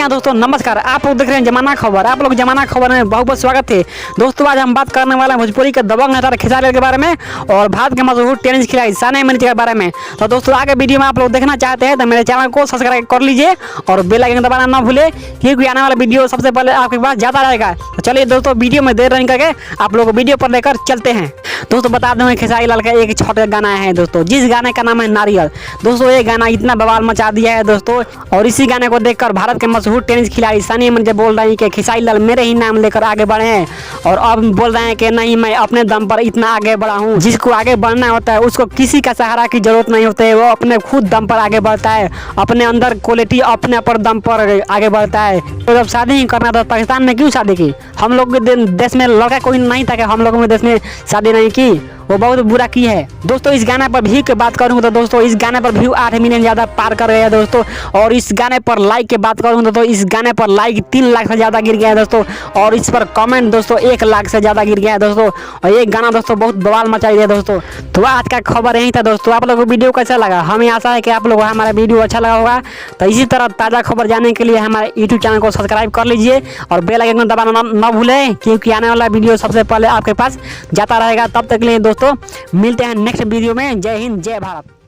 हाँ दोस्तों, नमस्कार। आप लोग देख रहे हैं जमाना खबर। आप लोग जमाना खबर में बहुत बहुत स्वागत है दोस्तों। आज हम बात करने वाले हैं भोजपुरी के दबंग नेता खेसारी लाल के बारे में और भारत के मशहूर टेनिस खिलाड़ी सानिया मिर्जा के बारे में। तो दोस्तों आगे वीडियो में आप लोग देखना चाहते हैं तो मेरे चैनल को सब्सक्राइब कर लीजिए और बेल आइकन दबाना ना भूले, क्योंकि आने वाला वीडियो सबसे पहले आपके पास जाता रहेगा। तो चलिए दोस्तों, वीडियो में देर नहीं करके आप लोग वीडियो पर लेकर चलते हैं। दोस्तों बता दें खेसारी लाल का एक छोटा गाना है दोस्तों, जिस गाने का नाम है नारियल। दोस्तों ये गाना इतना बवाल मचा दिया है दोस्तों, और इसी गाने को देखकर भारत के मशहूर टेनिस खिलाड़ी सानिया मिर्जा बोल रहे हैं कि खेसारी लाल मेरे ही नाम लेकर आगे बढ़े हैं, और अब बोल रहे हैं कि नहीं, मैं अपने दम पर इतना आगे बढ़ा हूँ। जिसको आगे बढ़ना होता है उसको किसी का सहारा की जरूरत नहीं होती है, वो अपने खुद दम पर आगे बढ़ता है, अपने अंदर क्वालिटी अपने पर दम पर आगे बढ़ता है। तो जब शादी ही करना था पाकिस्तान में क्यों शादी की? हम लोग के देश में लड़का कोई नहीं था कि हम लोगों के देश में शादी नहीं की, वो बहुत बुरा की है दोस्तों। इस गाने पर व्यू की बात करूँ तो दोस्तों इस गाने पर व्यू 8 मिलियन ज़्यादा पार कर गया है दोस्तों, और इस गाने पर लाइक की बात करूँ तो इस गाने पर लाइक 3 लाख से ज़्यादा गिर गया है दोस्तों, और इस पर कमेंट दोस्तों 1 लाख से ज़्यादा गिर गया है दोस्तों। और ये गाना दोस्तों बहुत बवाल मचाई दिया दोस्तों। तो आज का खबर यही था दोस्तों। आप लोगों को वीडियो कैसा लगा? हमें आशा है कि आप लोगों को हमारा वीडियो अच्छा लगा होगा। तो इसी तरह ताज़ा खबर जानने के लिए हमारे यूट्यूब चैनल को सब्सक्राइब कर लीजिए और बेल आइकन दबाना ना भूलें, क्योंकि आने वाला वीडियो सबसे पहले आपके पास जाता रहेगा। तब तक के लिए दोस्तों मिलते हैं नेक्स्ट वीडियो में। जय हिंद, जय भारत।